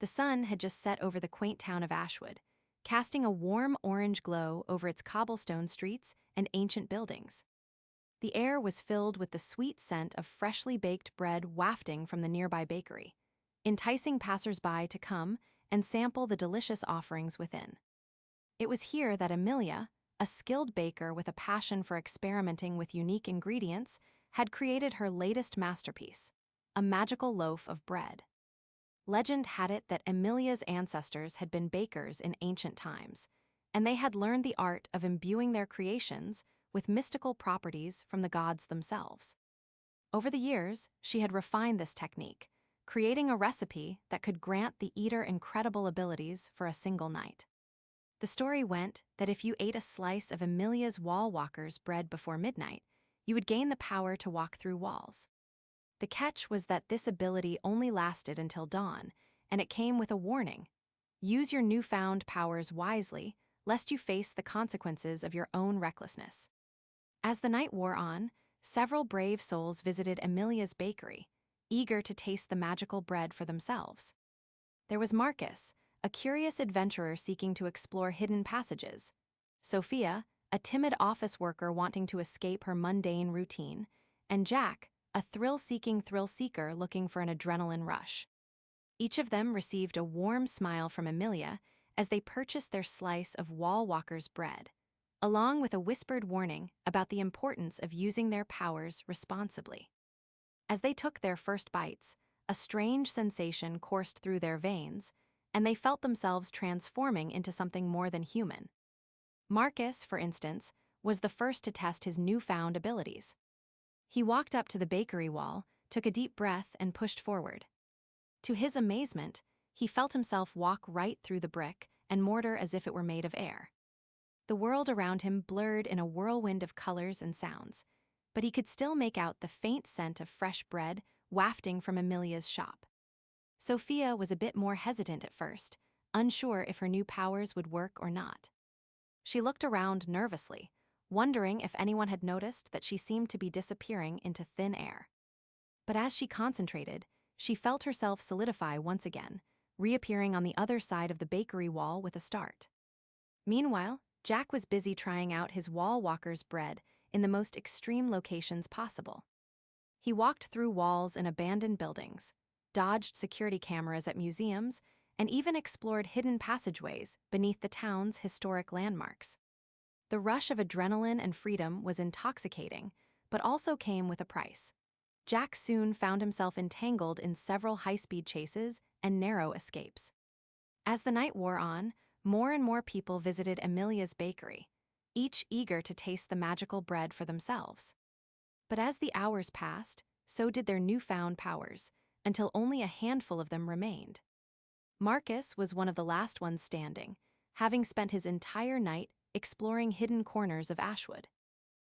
The sun had just set over the quaint town of Ashwood, casting a warm orange glow over its cobblestone streets and ancient buildings. The air was filled with the sweet scent of freshly baked bread wafting from the nearby bakery, enticing passers-by to come and sample the delicious offerings within. It was here that Amelia, a skilled baker with a passion for experimenting with unique ingredients, had created her latest masterpiece, a magical loaf of bread. Legend had it that Amelia's ancestors had been bakers in ancient times, and they had learned the art of imbuing their creations with mystical properties from the gods themselves. Over the years, she had refined this technique, creating a recipe that could grant the eater incredible abilities for a single night. The story went that if you ate a slice of Amelia's wall walker's bread before midnight, you would gain the power to walk through walls. The catch was that this ability only lasted until dawn, and it came with a warning. Use your newfound powers wisely, lest you face the consequences of your own recklessness. As the night wore on, several brave souls visited Amelia's bakery, eager to taste the magical bread for themselves. There was Marcus, a curious adventurer seeking to explore hidden passages; Sophia, a timid office worker wanting to escape her mundane routine; and Jack, a thrill-seeking thrill-seeker looking for an adrenaline rush. Each of them received a warm smile from Amelia as they purchased their slice of wall walker's bread, along with a whispered warning about the importance of using their powers responsibly. As they took their first bites, a strange sensation coursed through their veins, and they felt themselves transforming into something more than human. Marcus, for instance, was the first to test his newfound abilities. He walked up to the bakery wall, took a deep breath, and pushed forward. To his amazement, he felt himself walk right through the brick and mortar as if it were made of air. The world around him blurred in a whirlwind of colors and sounds, but he could still make out the faint scent of fresh bread wafting from Amelia's shop. Sophia was a bit more hesitant at first, unsure if her new powers would work or not. She looked around nervously, wondering if anyone had noticed that she seemed to be disappearing into thin air. But as she concentrated, she felt herself solidify once again, reappearing on the other side of the bakery wall with a start. Meanwhile, Jack was busy trying out his wall walker's bread in the most extreme locations possible. He walked through walls in abandoned buildings, dodged security cameras at museums, and even explored hidden passageways beneath the town's historic landmarks. The rush of adrenaline and freedom was intoxicating, but also came with a price. Jack soon found himself entangled in several high-speed chases and narrow escapes. As the night wore on, more and more people visited Amelia's bakery, each eager to taste the magical bread for themselves. But as the hours passed, so did their newfound powers, until only a handful of them remained. Marcus was one of the last ones standing, having spent his entire night exploring hidden corners of Ashwood.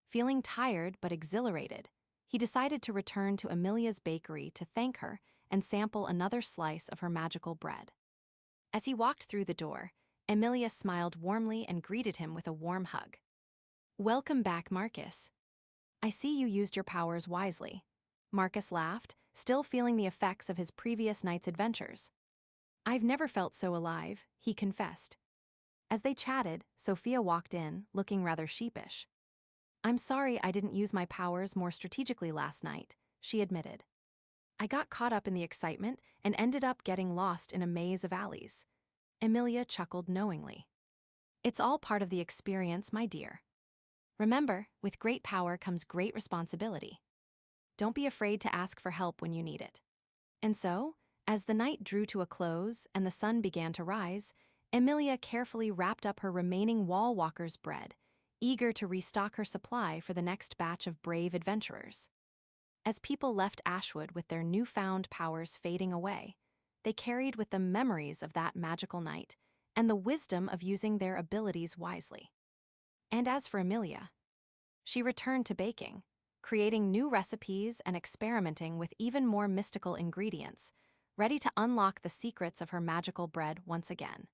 Feeling tired but exhilarated, he decided to return to Amelia's bakery to thank her and sample another slice of her magical bread. As he walked through the door, Amelia smiled warmly and greeted him with a warm hug. "Welcome back, Marcus. I see you used your powers wisely." Marcus laughed, still feeling the effects of his previous night's adventures. "I've never felt so alive," he confessed. As they chatted, Sophia walked in, looking rather sheepish. "I'm sorry I didn't use my powers more strategically last night," she admitted. "I got caught up in the excitement and ended up getting lost in a maze of alleys." Amelia chuckled knowingly. "It's all part of the experience, my dear. Remember, with great power comes great responsibility. Don't be afraid to ask for help when you need it." And so, as the night drew to a close and the sun began to rise, Amelia carefully wrapped up her remaining wall walker's bread, eager to restock her supply for the next batch of brave adventurers. As people left Ashwood with their newfound powers fading away, they carried with them memories of that magical night and the wisdom of using their abilities wisely. And as for Amelia, she returned to baking, creating new recipes and experimenting with even more mystical ingredients, ready to unlock the secrets of her magical bread once again.